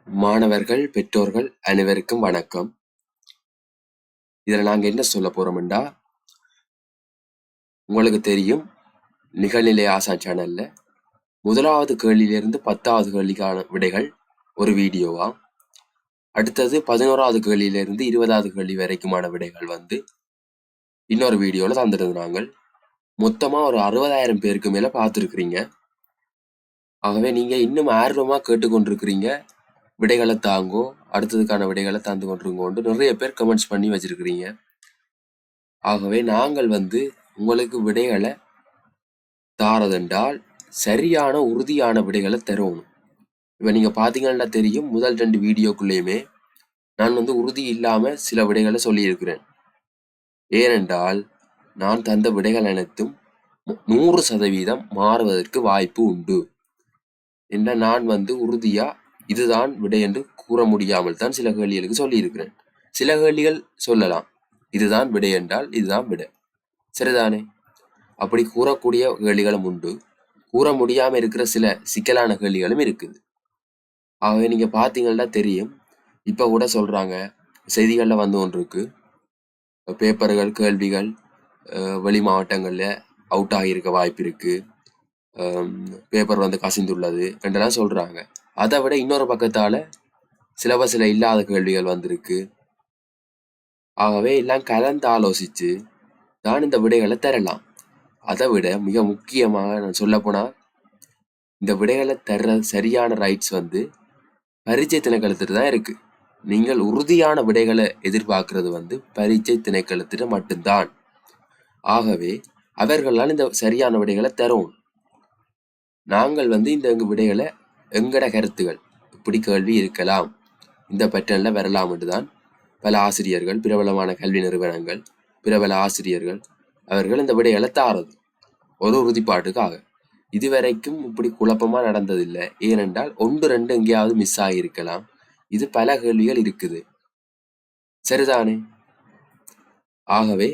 மாணவர்கள், பெற்றோர்கள் அனைவருக்கும் வணக்கம். இதுல நாங்க என்ன சொல்ல போறோம்டா, உங்களுக்கு தெரியும் நிகழ்நிலை ஆசான் சேனல்ல 1வது கேள்வியிலிருந்து 10வது கேள்விக்கான விடைகள் ஒரு வீடியோவா, அடுத்தது 11வது கேள்வியிலிருந்து 20வது கேள்வி வரைக்குமான விடைகள் இன்னொரு வீடியோல தந்துருந்தாங்க. மொத்தமா ஒரு 60,000 பேருக்கு மேல பார்த்துருக்கிறீங்க. ஆகவே நீங்க இன்னும் ஆர்வமா கேட்டுக்கொண்டிருக்கிறீங்க. விடைகளை தாங்கோ, அடுத்ததுக்கான விடைகளை தந்து கொண்டிருங்கோண்டு நிறைய பேர் கமெண்ட்ஸ் பண்ணி வச்சிருக்கிறீங்க. ஆகவே நாங்கள் உங்களுக்கு விடைகளை தாரதென்றால் சரியான உறுதியான விடைகளை தருவோம். இப்ப நீங்க பாத்தீங்கன்னா தெரியும், முதல் 2 வீடியோக்குள்ளேயுமே நான் உறுதி இல்லாம சில விடைகளை சொல்லியிருக்கிறேன். ஏனென்றால் நான் தந்த விடைகள் அனைத்தும் 100% மாறுவதற்கு வாய்ப்பு உண்டு. என்ன நான் உறுதியா இதுதான் விடை என்று கூற முடியாமல் தான் சில கேள்விகளுக்கு சொல்லியிருக்கிறேன். சில கேள்விகள் சொல்லலாம், இதுதான் விடை என்றால் இதுதான் விடை, சரிதானே? அப்படி கூறக்கூடிய கேள்விகளும் உண்டு, கூற முடியாம இருக்கிற சில சிக்கலான கேள்விகளும் இருக்குது. ஆகவே நீங்க பாத்தீங்கன்னா தெரியும், இப்ப கூட சொல்றாங்க செய்திகள்ல கொண்டிருக்கு, பேப்பர்கள் கேள்விகள் வெளி மாவட்டங்கள்ல அவுட் ஆகியிருக்க வாய்ப்பு இருக்கு, பேப்பர் கசிந்துள்ளது என்றெல்லாம் சொல்றாங்க. அதை விட இன்னொரு பக்கத்தால சிலபஸ்ல இல்லாத கேள்விகள் வந்திருக்கு. ஆகவே எல்லாம் கலந்து ஆலோசிச்சு தான் இந்த விடைகளை தரலாம். அதை விட மிக முக்கியமாக நான் சொல்ல போனா, இந்த விடைகளை தர்ற சரியான ரைட்ஸ் பரீட்சை திணைக்களத்திட்டு தான் இருக்கு. நீங்கள் உறுதியான விடைகளை எதிர்பார்க்கிறது பரீட்சை திணைக்களத்திட்ட மட்டும்தான். ஆகவே அவர்களால் இந்த சரியான விடைகளை தரும். நாங்கள் இந்த விடைகளை எங்கட கருத்துகள் இப்படி கேள்வி இருக்கலாம், இந்த பேட்டர்ன்ல வரலாம் என்றுதான் பல ஆசிரியர்கள், பிரபலமான கல்வி நிறுவனங்கள், பிரபல ஆசிரியர்கள் அவர்கள் இந்த விடைகளை தாரது ஒரு உறுதிப்பாட்டுக்காக. இதுவரைக்கும் இப்படி குழப்பமா நடந்ததில்லை. ஏனென்றால் 1-2 எங்கேயாவது மிஸ் ஆகியிருக்கலாம். இது பல கேள்விகள் இருக்குது, சரிதானே? ஆகவே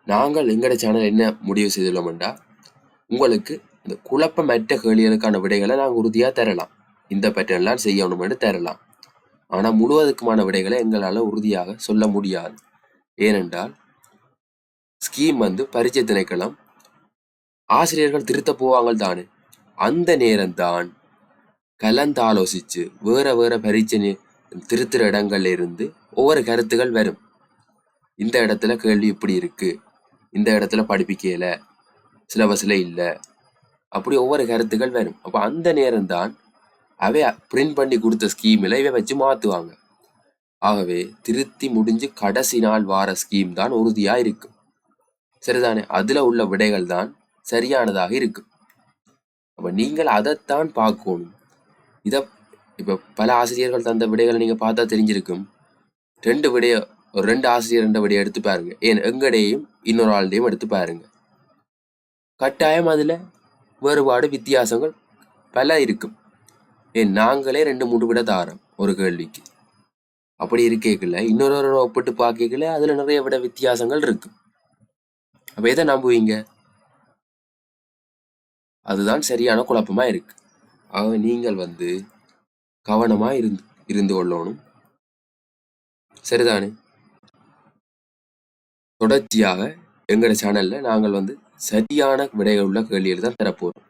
நாங்கள் எங்கட சேனல் என்ன முடிவு செய்துள்ளோம்டா, உங்களுக்கு இந்த குழப்பமற்ற கேள்விகளுக்கான விடைகளை நாங்கள் உறுதியா தரலாம். இந்த பேட்டர்ன்லாம் செய்யணும்னு தரலாம். ஆனா முழுவதுக்குமான விடைகளை எங்களால உறுதியாக சொல்ல முடியாது. ஏனென்றால் ஸ்கீம் பரீட்சை திணைக்களம் ஆசிரியர்கள் திருத்த போவாங்க தானே, அந்த நேரம்தான் கலந்து ஆலோசிச்சு வேற வேற பரீட்சை திருத்துற இடங்கள்ல இருந்து ஒவ்வொரு கருத்துகள் வரும். இந்த இடத்துல கேள்வி இப்படி இருக்கு, இந்த இடத்துல படிப்பிக்கல, சிலபஸ்ல இல்ல, அப்படி ஒவ்வொரு கருத்துகள் வரும். அப்ப அந்த நேரம் தான் அவை பிரிண்ட் பண்ணி கொடுத்த ஸ்கீம்ல இவை வச்சு மாத்துவாங்க. ஆகவே திருத்தி முடிஞ்சு கடைசி நாள் வார ஸ்கீம் தான் உறுதியா இருக்கும், சரிதானே? அதுல உள்ள விடைகள் தான் சரியானதாக இருக்கும். அப்ப நீங்கள் அதைத்தான் பார்க்கணும். இப்ப பல ஆசிரியர்கள் தந்த விடைகளை நீங்க பார்த்தா தெரிஞ்சிருக்கும். 2 ஆசிரியர் விடையை எடுத்து பாருங்க, ஏன் எங்கடையும் இன்னொரு ஆளுடையும் எடுத்து பாருங்க. கட்டாயம் அதுல வேறுபாடு வித்தியாசங்கள் பல இருக்கும். ஏன் நாங்களே 2-3 விட தாரோம் ஒரு கேள்விக்கு. அப்படி இருக்கேக்கல இன்னொரு ஒப்பிட்டு பார்க்கல அதுல நிறைய விட வித்தியாசங்கள் இருக்கு. அப்ப எதை நம்புவீங்க? அதுதான் சரியான குழப்பமா இருக்கு. ஆக நீங்கள் கவனமா இருந்து கொள்ளணும், சரிதானே? தொடர்ச்சியாக எங்கட சேனல்ல நாங்கள் சரியான விடைகள் உள்ள கேள்விகள் தான் தரப்போறோம்.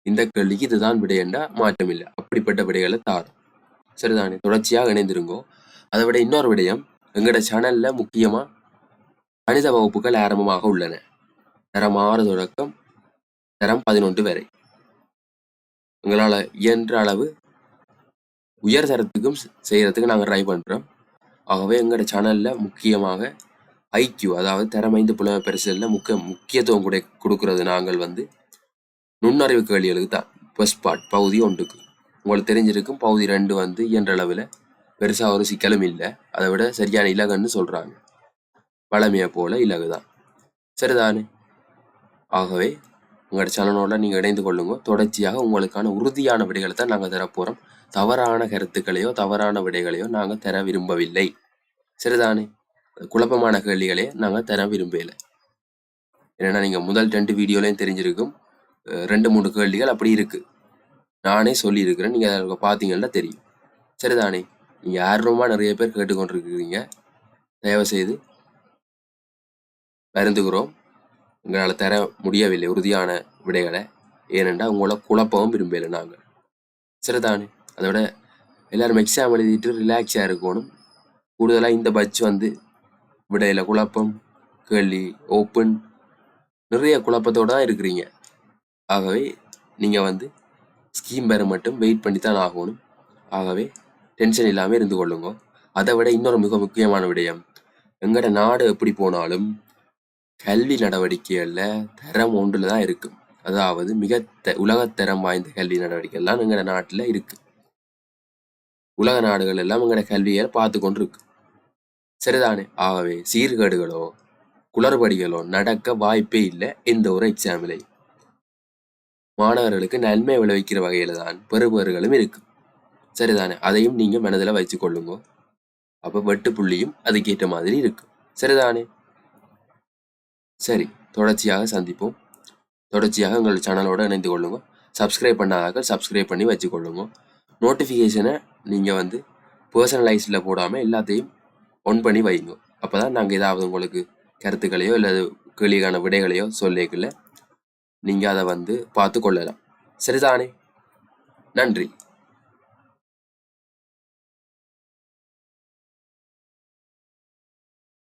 இந்த கேள்விக்கு இதுதான் விடையண்டா மாற்றம் இல்லை, அப்படிப்பட்ட விடைகளை தாரும், சரிதானே? தொடர்ச்சியாக இணைந்திருங்கோ. அதை விட இன்னொரு விடயம், எங்கட சேனல்ல முக்கியமா கணித வகுப்புகள் ஆரம்பமாக உள்ளன. தரம் 6 தொடக்கம் தரம் 11 வரை. எங்களால இயன்ற அளவு உயர் தரத்துக்கும் செய்யறதுக்கு நாங்கள் ட்ரை பண்றோம். ஆகவே எங்கட சேனல்ல முக்கியமாக ஐக்கியூ, அதாவது தரம் 5 புலமை பரிசில முக்கியத்துவம் கொடுக்கறது நாங்கள் நுண்ணறிவு கேள்விகளுக்கு தான். ஃபர்ஸ்ட் பார்ட் பகுதி 1க்கு உங்களுக்கு தெரிஞ்சிருக்கும். பகுதி 2 இயன்ற அளவில் பெருசா ஒரு சிக்கலும் இல்லை, அதை விட சரியான இலகுன்னு சொல்றாங்க. பழமையை போல இலகுதான், சரிதானே? ஆகவே உங்களோட சேனலோட நீங்க இணைந்து கொள்ளுங்க. தொடர்ச்சியாக உங்களுக்கான உறுதியான விடைகளை தான் நாங்கள் தரப்போறோம். தவறான கருத்துக்களையோ தவறான விடைகளையோ நாங்கள் தர விரும்பவில்லை, சரிதானே? குழப்பமான கேள்விகளே நாங்கள் தர விரும்பல. ஏன்னா நீங்க முதல் 2 வீடியோலையும் தெரிஞ்சிருக்கும், 2-3 கேள்விகள் அப்படி இருக்கு, நானே சொல்லி இருக்கிறேன், நீங்க பாத்தீங்கன்னா தெரியும். சரிதானே? நீங்கள் ஆர்வமா நிறைய பேர் கேட்டுக்கொண்டிருக்கிறீங்க. தயவு செய்து வருந்துகிறோம், எங்களால் தர முடியவில்லை உறுதியான விடைகளை. ஏனென்றால் உங்களை குழப்பவும் விரும்பலை நாங்கள். சரிதானே? அதோட எல்லாரும் எக்ஸாம் எழுதிட்டு ரிலாக்ஸாக இருக்கணும். கூடுதலாக இந்த பட்ச் விடையில் குழப்பம், கேள்வி ஓப்பன், நிறைய குழப்பத்தோடு தான் இருக்கிறீங்க. ஆகவே நீங்கள் ஸ்கீம் பெற மட்டும் வெயிட் பண்ணி தான் ஆகணும். ஆகவே டென்ஷன் இல்லாமல் இருந்து கொள்ளுங்க. அதை விட இன்னொரு மிக முக்கியமான விடயம், எங்களோட நாடு எப்படி போனாலும் கல்வி நடவடிக்கைகளில் தரம் ஒன்றில் தான் இருக்கும். அதாவது உலகத்தரம் வாய்ந்த கல்வி நடவடிக்கைகள்லாம் எங்களோட நாட்டில் இருக்கு. உலக நாடுகள் எல்லாம் எங்களோட கல்வியை பார்த்து கொண்டு இருக்கு. சரிதானே? ஆகவே சீர்கேடுகளோ குளறுபடிகளோ நடக்க வாய்ப்பே இல்லை. எந்த ஒரு எக்ஸாமிலை மாணவர்களுக்கு நன்மை விளைவிக்கிற வகையில தான் பெறுபேறுகளும் இருக்கு. சரிதானே? அதையும் நீங்க மனதில் வச்சு கொள்ளுங்க. அப்ப வெட்டு புள்ளியும் அதுக்கேற்ற மாதிரி இருக்கு. சரிதானே? சரி, தொடர்ச்சியாக சந்திப்போம். தொடர்ச்சியாக உங்கள் சேனலோட இணைந்து கொள்ளுங்க. சப்ஸ்கிரைப் பண்ணாதாக்கள் சப்ஸ்கிரைப் பண்ணி வச்சு கொள்ளுங்க. நோட்டிஃபிகேஷனை நீங்கள் பர்சனலைஸில் போடாமல் எல்லாத்தையும் ஒன் பண்ணி வைங்க. அப்போ தான் நாங்கள் ஏதாவது உங்களுக்கு கருத்துக்களையோ இல்லை கேள்விக்கான விடைகளையோ சொல்லிக்கல நீங்கள் அதை பார்த்து கொள்ளலாம். சரிதானே? நன்றி.